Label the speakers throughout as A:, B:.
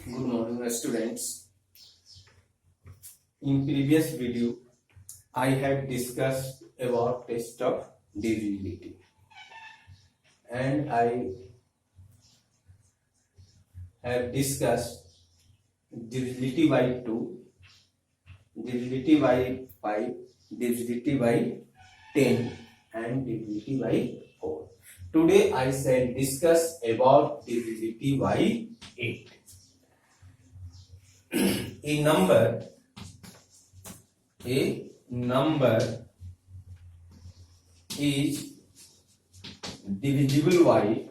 A: Good morning, students. In previous video, I had discussed about test of divisibility, and I have discussed divisibility by 2, divisibility by 5, divisibility by 10, and divisibility by 4. Today I shall discuss about divisibility by 8. A number is divisible by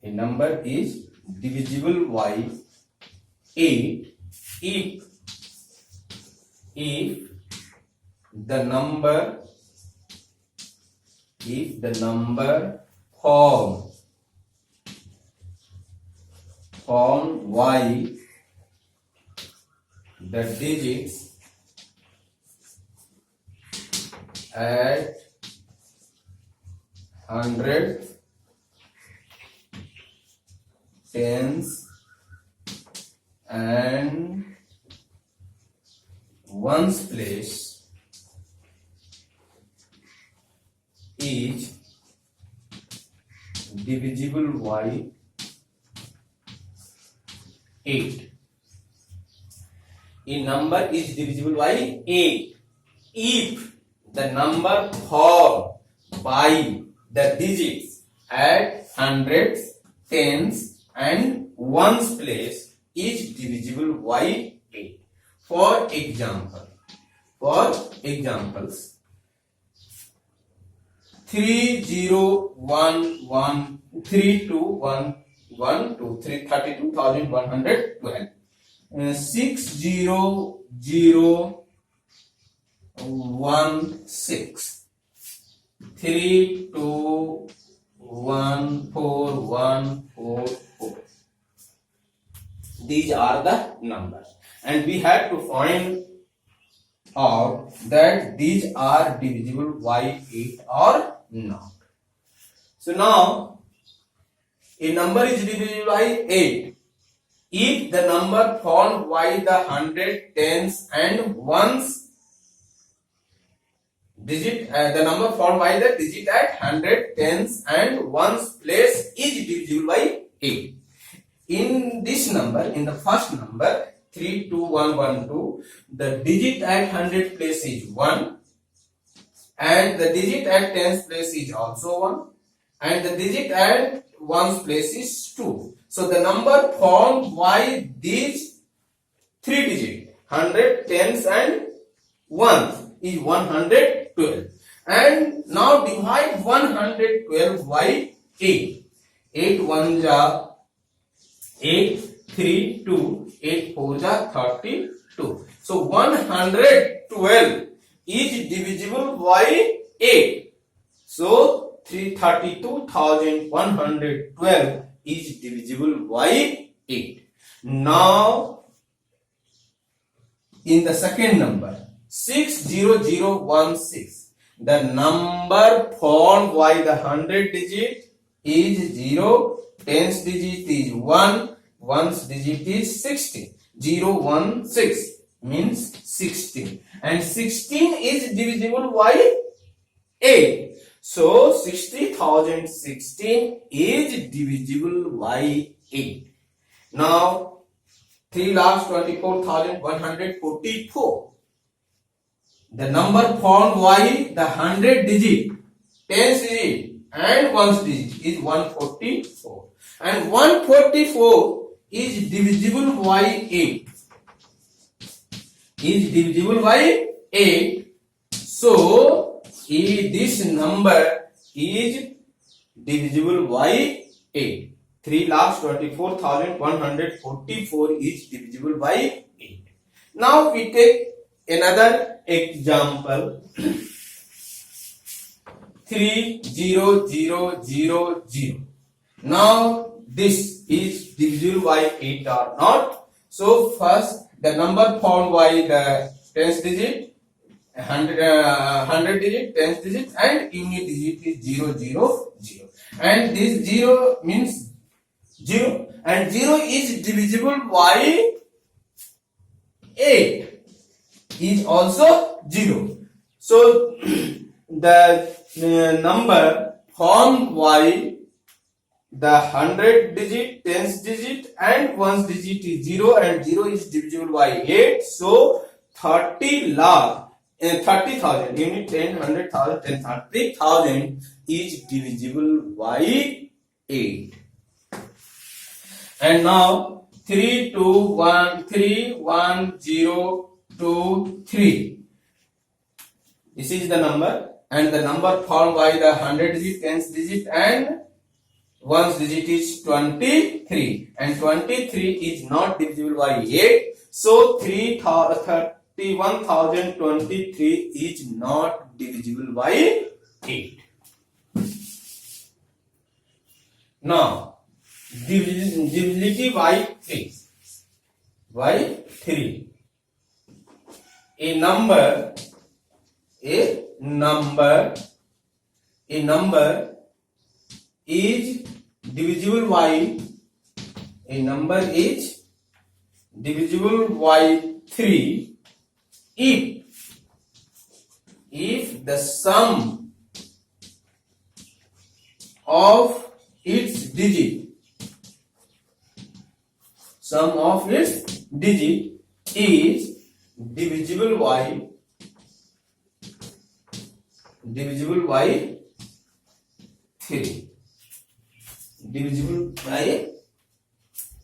A: a number is divisible by 8 if the number form y the digits at 100, tens, and ones place is divisible by 8. A number is divisible by 8 if the number formed by the digits at hundreds, tens, and ones place is divisible by 8. For examples, 32,112, 60016, 321444. These are the numbers, and we have to find out that these are divisible by 8 or not. So now a number is divisible by 8 if the number formed by the 100, tens, and ones digit, the number formed by the digit at 100, tens, and ones place is divisible by 8. In this number, in the first number 32112, the digit at 100 place is 1, and the digit at tens place is also 1, and the digit at ones place is 2. So the number formed by these 3 digits, 100, tens, and ones, is 112. And now divide 112 by 8. 8 1 ja 8, 3 2, 8 4 ja 32. So 112 is divisible by 8. So 332,112 is divisible by 8. Now in the second number 60016, the number formed by the 100 digit is 0, tens digit is 1, ones digit is 16. 016 means 16, and 16 is divisible by 8. So 60,016 is divisible by 8. Now 3,24,144. The number formed by the 100 digit, tens digit, and ones digit is 144, and 144 is divisible by 8. Is divisible by 8. So this number is divisible by 8. 3,24,144 is divisible by 8. Now we take another example. 30,000. Now this is divisible by 8 or not. So first the number formed by the tens digit, 100 digit, tens digit, and unit digit is 000. And this 0 means 0, and 0 is divisible by 8 is also 0. So the number formed by the 100 digit, 10s digit and 1s digit is 0, and 0 is divisible by 8. So 30 lakh, 30,000, unit 10, 100,000, 10, 30,000 is divisible by 8. And now 3, 2, 1, 3, 1, 0, 2, 3. This is the number, and the number formed by the 100 digit, 10s digit and 1's digit is 23, and 23 is not divisible by 8. So 31,023 is not divisible by 8. Now divisibility by 3. By 3. A number is divisible by 3 if the sum of its digit is divisible by 3. Divisible by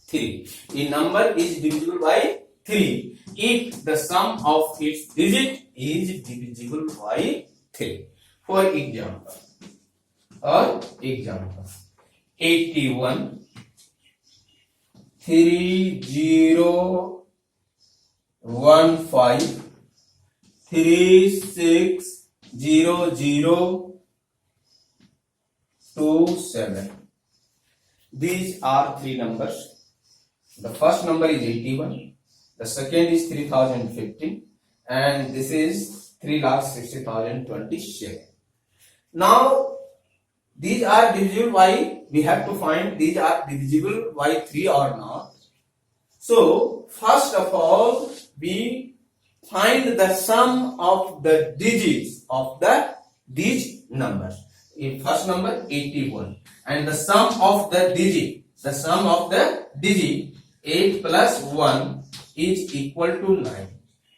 A: 3. A number is divisible by 3 if the sum of its digit is divisible by 3. For example, 81, 3015, 360027. These are three numbers. The first number is 81, the second is 3015, and this is 3,60,027. Now these are divisible by, we have to find these are divisible by 3 or not. So first of all we find the sum of the digits of these numbers. In first number 81, and the sum of the digit 8 plus 1 is equal to 9.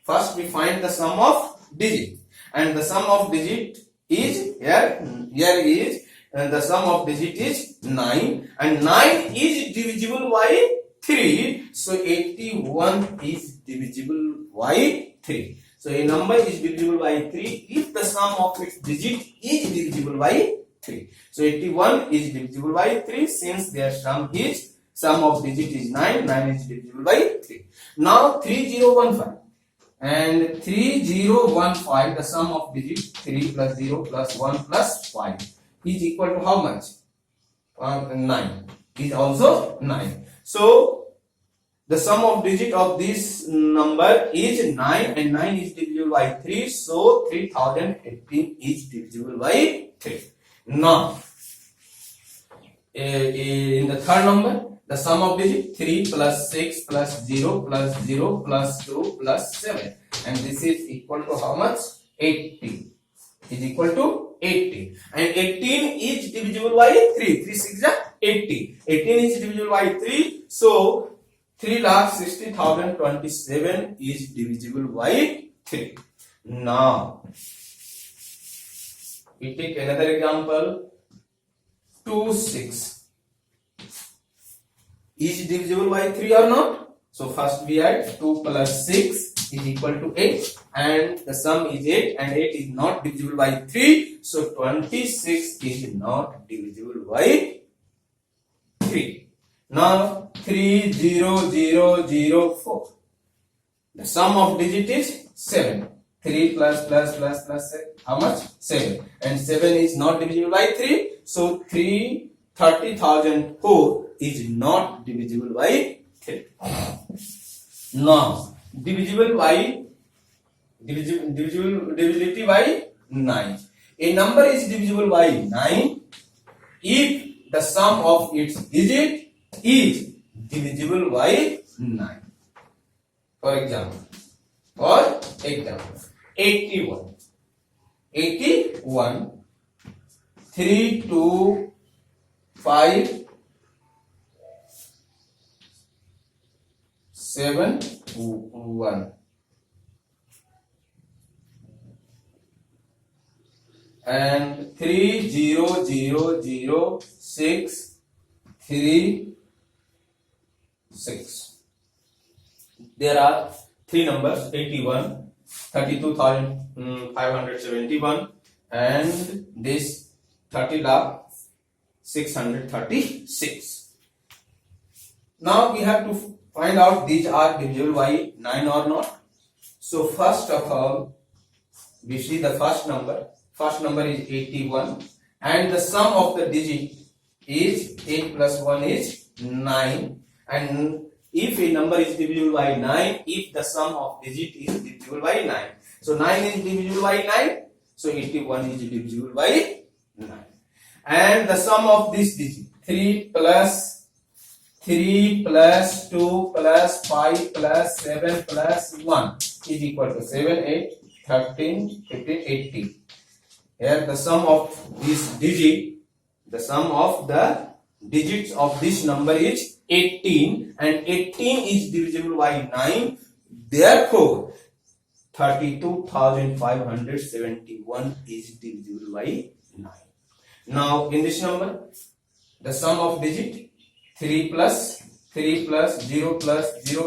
A: First we find the sum of digit, and the sum of digit is here is, and the sum of digit is 9, and 9 is divisible by 3. So 81 is divisible by 3. So a number is divisible by 3 if the sum of its digit is divisible by 3. So 81 is divisible by 3 since their sum of digit is 9. 9 is divisible by 3. Now 3015 and 3015, the sum of digit 3 plus 0 plus 1 plus 5 is equal to how much? 9 is also 9. So the sum of digit of this number is 9, and 9 is divisible by 3. So 3015 is divisible by 3. Now in the third number, the sum of digit 3 plus 6 plus 0 plus 0 plus 2 plus 7, and this is equal to how much? 80 is equal to 80, and 18 is divisible by 3. 3 6 is 80. 18 is divisible by 3. So 3,60,027 is divisible by 3. Now we take another example. 26 is divisible by 3 or not? So first we add 2 plus 6 is equal to 8, and the sum is 8, and 8 is not divisible by 3. So 26 is not divisible by 3. Now 30004. The sum of digit is 7. 3 plus how much? 7. And 7 is not divisible by 3. So 30,004 is not divisible by 3. Now divisibility by 9. A number is divisible by 9 if the sum of its digit is divisible by 9. For example, 81. 3, 2, 5, 7, 1. And 3, 0, 0, 0, 6, 3, 6. There are three numbers: 81, 32,571, and this 30,636. Now we have to find out these are divisible by 9 or not. So first of all, we see the first number. First number is 81, and the sum of the digit is 8 plus 1 is 9. And if a number is divisible by 9, if the sum of digit is divisible by 9, so 9 is divisible by 9, so 81 is divisible by 9. And the sum of this digit, 3 plus 2 plus 5 plus 7 plus 1 is equal to 7, 8, 13, 15, 18. Here the sum of this digit, the sum of the digits of this number is 18, and 18 is divisible by 9. Therefore, 32,571 is divisible by 9. Now, in this number, the sum of digit 3 plus 0 plus 0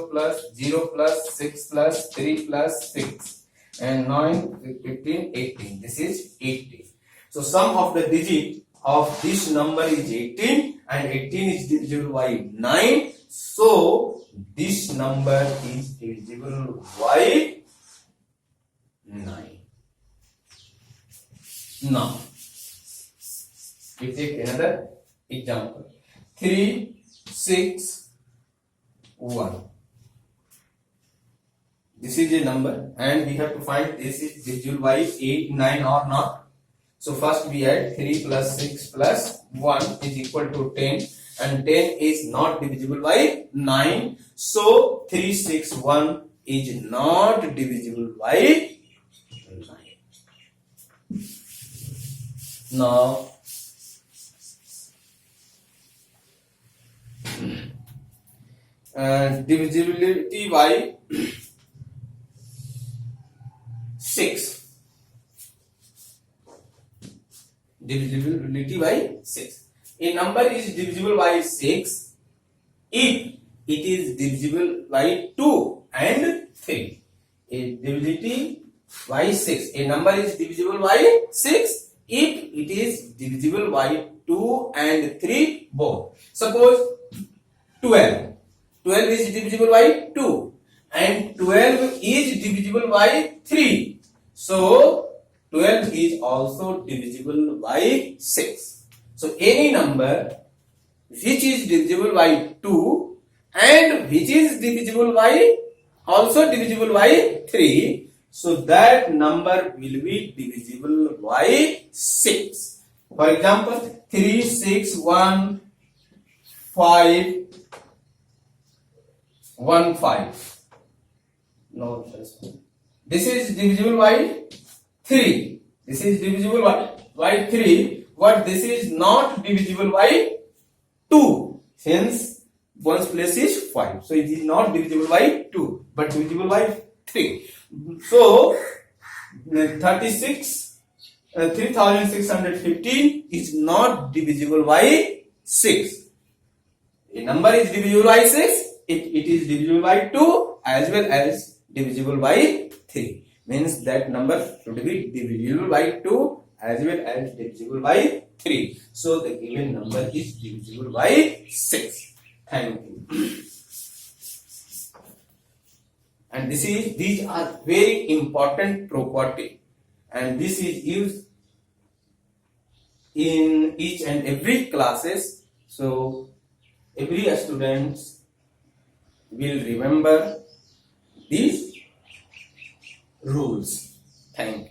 A: plus 0 plus 6 plus 3 plus 6. And 9, 15, 18. This is 18. So sum of the digit of this number is 18, and 18 is divisible by 9. So this number is divisible by 9. Now we take another example. 3, 6, 1. This is a number, and we have to find this is divisible by 8, 9 or not. So first we add 3 plus 6 plus 1 is equal to 10, and 10 is not divisible by 9. So 3, 6, 1 is not divisible by 9. Now divisibility by 6. Divisibility by 6. A number is divisible by 6 if it is divisible by 2 and 3. A divisibility by 6. A number is divisible by 6 if it is divisible by 2 and 3 both. Suppose 12. 12 is divisible by 2 and 12 is divisible by 3. So 12 is also divisible by 6. So any number which is divisible by 2 and which is divisible by also divisible by 3, so that number will be divisible by 6. For example, 3, 6, 1, 5, 1, 5. No, this is divisible by 3. This is divisible by 3, but this is not divisible by 2. Hence, one's place is 5. So it is not divisible by 2, but divisible by 3. So 3615 is not divisible by 6. A number is divisible by 6 if it is divisible by 2 as well as divisible by 3. Means that number should be divisible by 2 as well as divisible by 3. So the given number is divisible by 6. Thank you. And these are very important property, and this is used in each and every classes. So every student will remember these rules. Thank you.